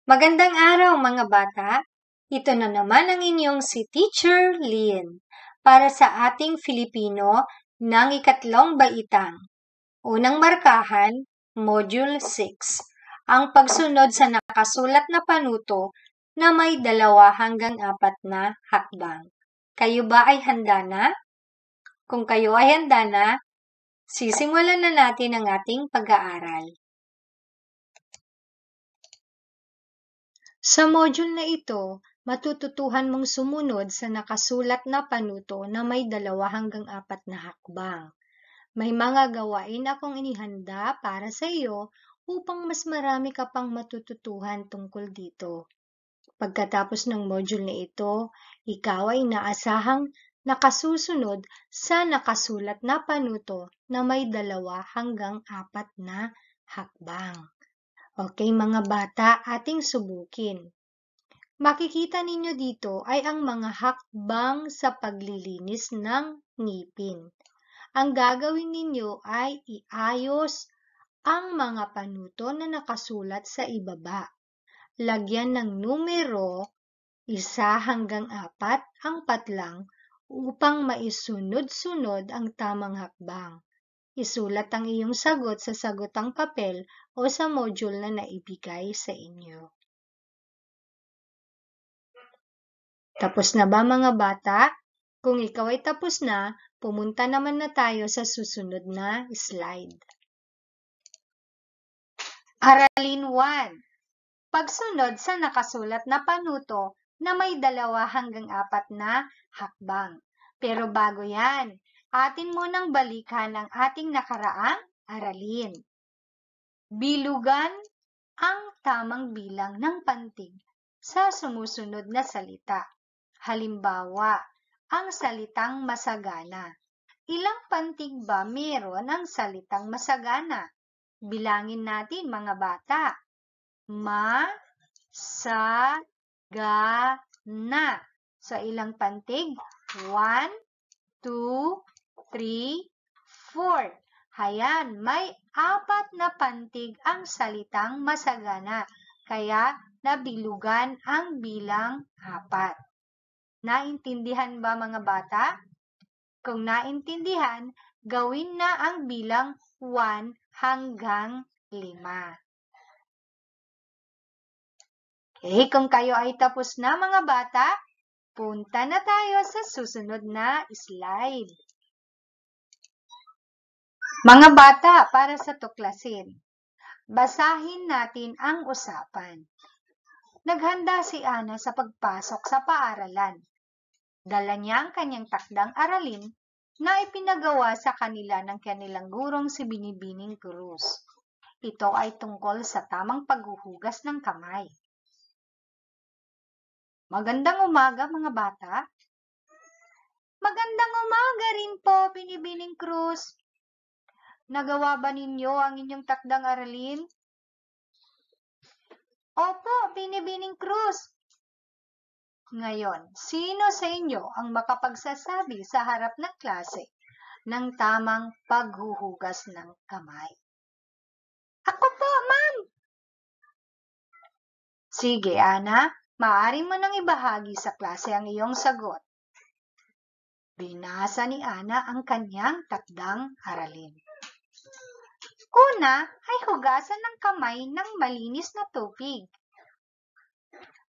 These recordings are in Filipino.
Magandang araw mga bata! Ito na naman ang inyong si Teacher Lynn para sa ating Filipino ng ikatlong baitang. Unang markahan, Module 6, ang pagsunod sa nakasulat na panuto na may 2 hanggang 4 na hakbang. Kayo ba ay handa na? Kung kayo ay handa na, sisimulan na natin ang ating pag-aaral. Sa module na ito, matututuhan mong sumunod sa nakasulat na panuto na may 2 hanggang 4 na hakbang. May mga gawain akong inihanda para sa iyo upang mas marami ka pang matututuhan tungkol dito. Pagkatapos ng module na ito, ikaw ay inaasahang nakasusunod sa nakasulat na panuto na may 2 hanggang 4 na hakbang. Okay mga bata, ating subukin. Makikita ninyo dito ay ang mga hakbang sa paglilinis ng ngipin. Ang gagawin ninyo ay iayos ang mga panuto na nakasulat sa ibaba. Lagyan ng numero 1 hanggang 4 ang patlang upang maisunod-sunod ang tamang hakbang. Isulat ang iyong sagot sa sagutang papel o sa module na naibigay sa inyo. Tapos na ba mga bata? Kung ikaw ay tapos na, pumunta naman na tayo sa susunod na slide. Aralin 1. Pagsunod sa nakasulat na panuto na may 2 hanggang 4 na hakbang. Pero bago yan, atin munang balikan ang ating nakaraang aralin. Bilugan ang tamang bilang ng pantig sa sumusunod na salita. Halimbawa, ang salitang masagana. Ilang pantig ba meron ang salitang masagana? Bilangin natin mga bata. Ma-sa-ga-na. So, ilang pantig? 1, 2, 3, 4. Hayan, may 4 na pantig ang salitang masagana. Kaya, nabilugan ang bilang 4. Naintindihan ba mga bata? Kung naintindihan, gawin na ang bilang 1 hanggang 5. Okay, kung kayo ay tapos na mga bata, punta na tayo sa susunod na slide. Mga bata, para sa tuklasin, basahin natin ang usapan. Naghanda si Ana sa pagpasok sa paaralan. Dala niya ang kanyang takdang aralin na ipinagawa sa kanila ng kanilang gurong si Binibining Cruz. Ito ay tungkol sa tamang paghuhugas ng kamay. Magandang umaga mga bata. Magandang umaga rin po, Binibining Cruz. Nagawa ba ninyo ang inyong takdang aralin? Opo, Binibining Cruz. Ngayon, sino sa inyo ang makapagsasabi sa harap ng klase ng tamang paghuhugas ng kamay? Ako po, ma'am. Sige, Ana, maaari mo nang ibahagi sa klase ang iyong sagot. Binasa ni Ana ang kanyang takdang aralin. Una ay hugasan ng kamay ng malinis na tubig.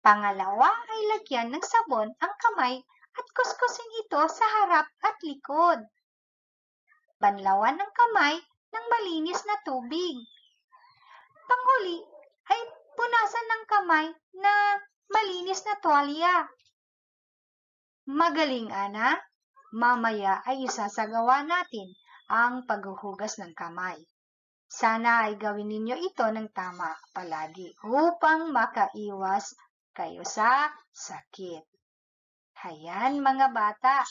Pangalawa ay lagyan ng sabon ang kamay at kuskusin ito sa harap at likod. Banlawan ng kamay ng malinis na tubig. Panghuli ay punasan ng kamay na malinis na tuwalya. Magaling, Ana. Mamaya ay isasagawa natin ang paghuhugas ng kamay. Sana ay gawin ninyo ito ng tama palagi upang makaiwas kayo sa sakit. Hayan mga bata.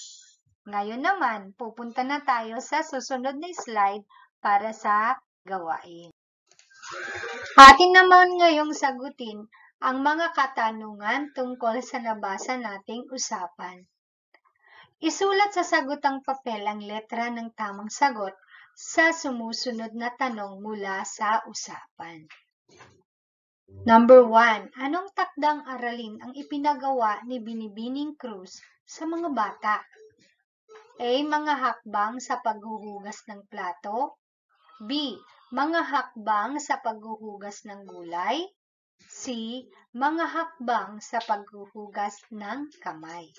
Ngayon naman, pupunta na tayo sa susunod na slide para sa gawain. Atin naman ngayong sagutin ang mga katanungan tungkol sa nabasa nating usapan. Isulat sa sagutang papel ang letra ng tamang sagot sa sumusunod na tanong mula sa usapan. Number 1. Anong takdang aralin ang ipinagawa ni Binibining Cruz sa mga bata? A. Mga hakbang sa paghuhugas ng plato. B. Mga hakbang sa paghuhugas ng gulay. C. Mga hakbang sa paghuhugas ng kamay.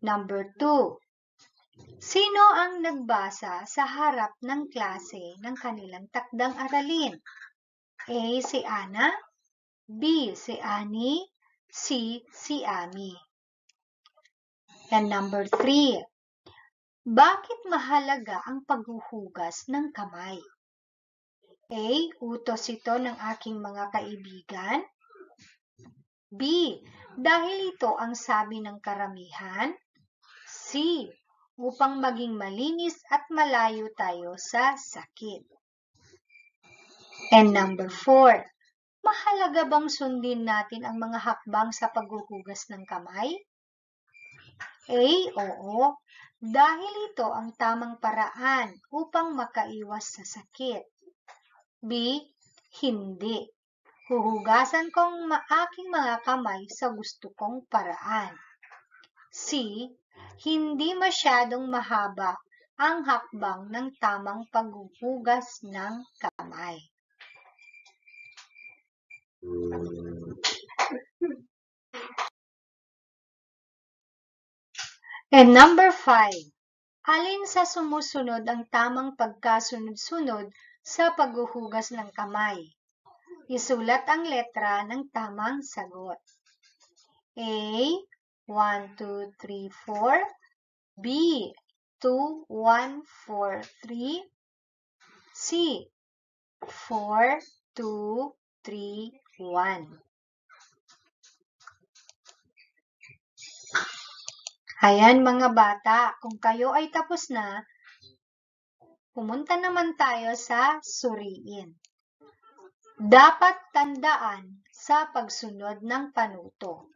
Number 2. Sino ang nagbasa sa harap ng klase ng kanilang takdang aralin? A. Si Ana. B. Si Annie. C. Si Ami. And number 3. Bakit mahalaga ang paghuhugas ng kamay? A. Utos ito ng aking mga kaibigan. B. Dahil ito ang sabi ng karamihan. C. Upang maging malinis at malayo tayo sa sakit. And number 4. Mahalaga bang sundin natin ang mga hakbang sa paghuhugas ng kamay? A. Oo. Dahil ito ang tamang paraan upang makaiwas sa sakit. B. Hindi. Huhugasan kong aking mga kamay sa gusto kong paraan. C. Hindi masyadong mahaba ang hakbang ng tamang paghuhugas ng kamay. And number 5. Alin sa sumusunod ang tamang pagkasunod-sunod sa paghuhugas ng kamay? Isulat ang letra ng tamang sagot. A. 1, 2, 3, 4. B. 2, 1, 4, 3. C. 4, 2, 3, 1. Ayan mga bata, kung kayo ay tapos na, pumunta naman tayo sa suriin. Dapat tandaan sa pagsunod ng panuto.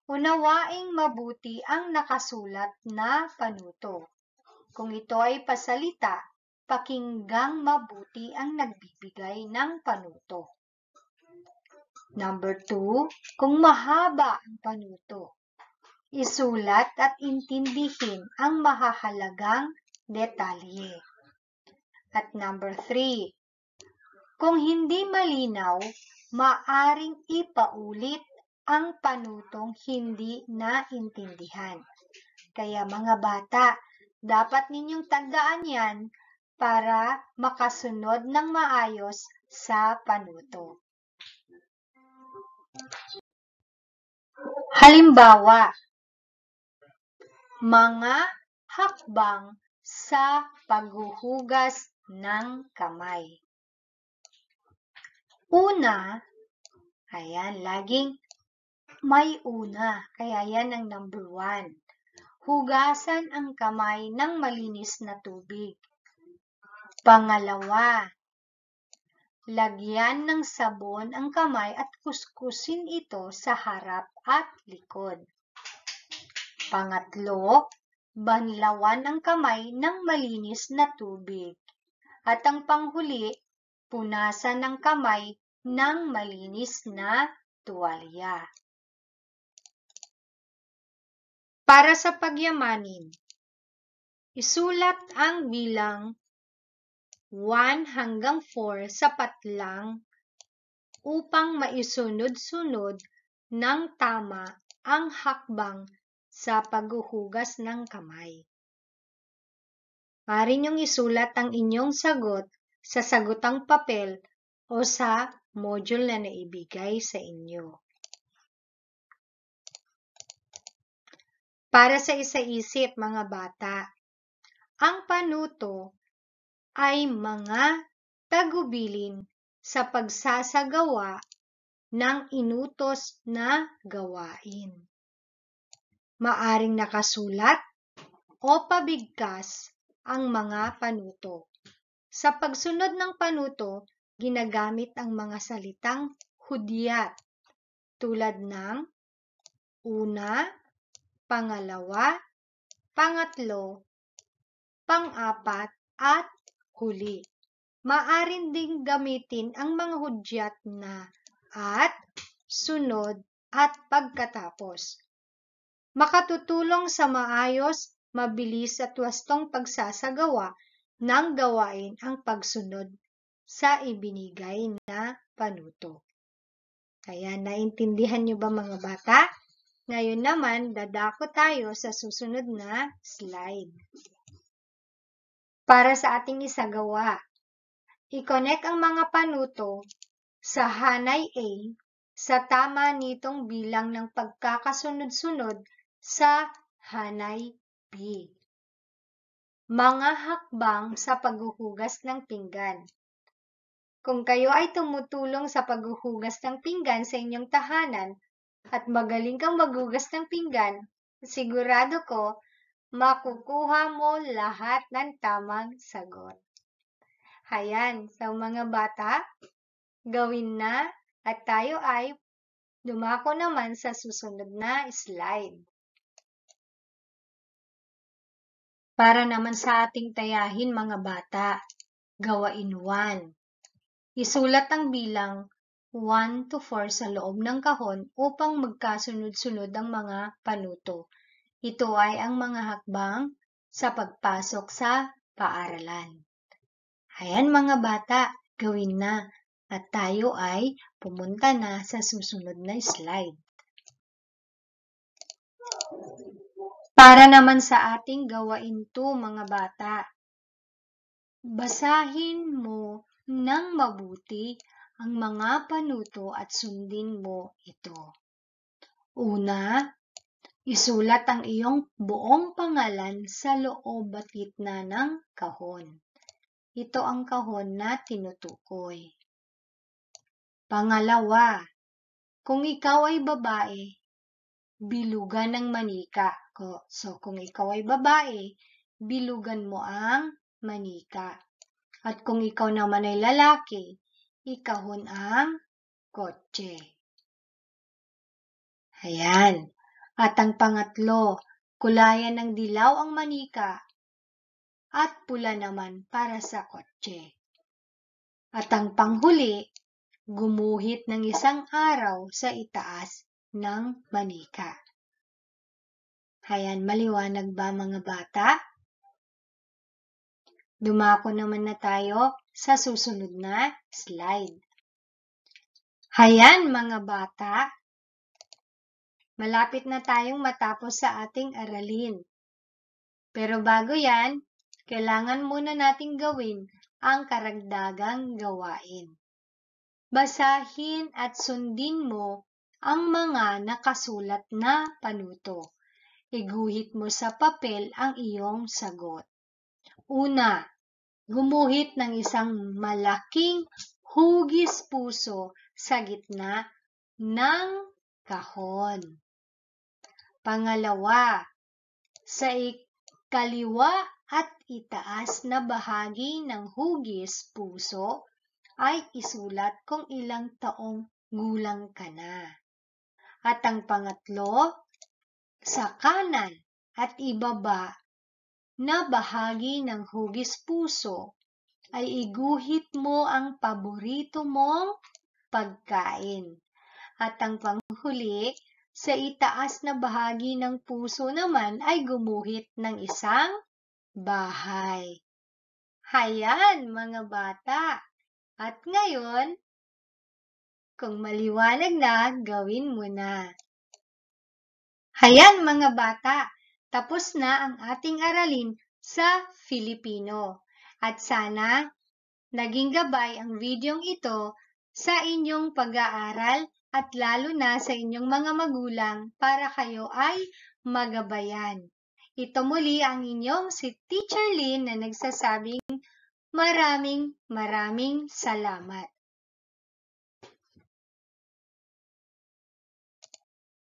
Unawaing mabuti ang nakasulat na panuto. Kung ito ay pasalita, pakinggang mabuti ang nagbibigay ng panuto. Number 2, kung mahaba ang panuto, isulat at intindihin ang mahahalagang detalye. At number 3, kung hindi malinaw, maaring ipaulit ang panutong hindi naintindihan. Kaya mga bata, dapat ninyong tandaan yan para makasunod ng maayos sa panuto. Halimbawa, mga hakbang sa paghuhugas ng kamay. Una, ayan, laging may una, kaya yan ang number 1. Hugasan ang kamay ng malinis na tubig. Pangalawa, lagyan ng sabon ang kamay at kuskusin ito sa harap at likod. Pangatlo, banlawan ang kamay ng malinis na tubig. At ang panghuli, punasan ng kamay ng malinis na tuwalya. Para sa pagyamanin, isulat ang bilang 1 hanggang 4 sapat lang upang maisunod-sunod ng tama ang hakbang sa paghuhugas ng kamay. Maaari niyong isulat ang inyong sagot sa sagutang papel o sa module na naibigay sa inyo. Para sa isa-isip mga bata, ang panuto ay mga tagubilin sa pagsasagawa ng inutos na gawain. Maaring nakasulat o pabigkas ang mga panuto. Sa pagsunod ng panuto, ginagamit ang mga salitang hudyat tulad ng una, pangalawa, pangatlo, pang-apat, at huli. Maaari ding gamitin ang mga hudyat na at, sunod, at pagkatapos. Makatutulong sa maayos, mabilis at wastong pagsasagawa ng gawain ang pagsunod sa ibinigay na panuto. Kaya naintindihan niyo ba mga bata? Ngayon naman, dadako tayo sa susunod na slide. Para sa ating isagawa, i-connect ang mga panuto sa hanay A sa tama nitong bilang ng pagkakasunod-sunod sa hanay B. Mga hakbang sa paghuhugas ng pinggan. Kung kayo ay tumutulong sa paghuhugas ng pinggan sa inyong tahanan at magaling kang maghugas ng pinggan, sigurado ko makukuha mo lahat ng tamang sagot. Hayan, sa mga bata, gawin na at tayo ay dumako naman sa susunod na slide. Para naman sa ating tayahin mga bata, gawain 1. Isulat ang bilang 1 to 4 sa loob ng kahon upang magkasunod-sunod ang mga panuto. Ito ay ang mga hakbang sa pagpasok sa paaralan. Ayan mga bata, gawin na at tayo ay pumunta na sa susunod na slide. Para naman sa ating gawain 2 mga bata, basahin mo ng mabuti ang mga panuto at sundin mo ito. Una, isulat ang iyong buong pangalan sa loob at gitna ng kahon. Ito ang kahon na tinutukoy. Pangalawa, kung ikaw ay babae, bilugan ng manika. So, kung ikaw ay babae, bilugan mo ang manika. At kung ikaw naman ay lalaki, ikahon ang kotse. Ayan. At ang pangatlo, kulayan ng dilaw ang manika at pula naman para sa kotse. At ang panghuli, gumuhit ng isang araw sa itaas ng manika. Ayan, maliwanag ba mga bata? Dumako naman na tayo sa susunod na slide. Ayan mga bata, malapit na tayong matapos sa ating aralin. Pero bago yan, kailangan muna nating gawin ang karagdagang gawain. Basahin at sundin mo ang mga nakasulat na panuto. Iguhit mo sa papel ang iyong sagot. Una, gumuhit ng isang malaking hugis puso sa gitna ng kahon. Pangalawa, sa kaliwa at itaas na bahagi ng hugis puso ay isulat kung ilang taong gulang ka na. At ang pangatlo, sa kanan at ibaba na bahagi ng hugis puso ay iguhit mo ang paborito mong pagkain. At ang panghuli, sa itaas na bahagi ng puso naman ay gumuhit ng isang bahay. Hayan mga bata! At ngayon, kung maliwanag na, gawin mo na. Hayan mga bata! Tapos na ang ating aralin sa Filipino. At sana naging gabay ang videong ito sa inyong pag-aaral at lalo na sa inyong mga magulang para kayo ay magabayan. Ito muli ang inyong si Teacher Lynn na nagsasabing maraming salamat.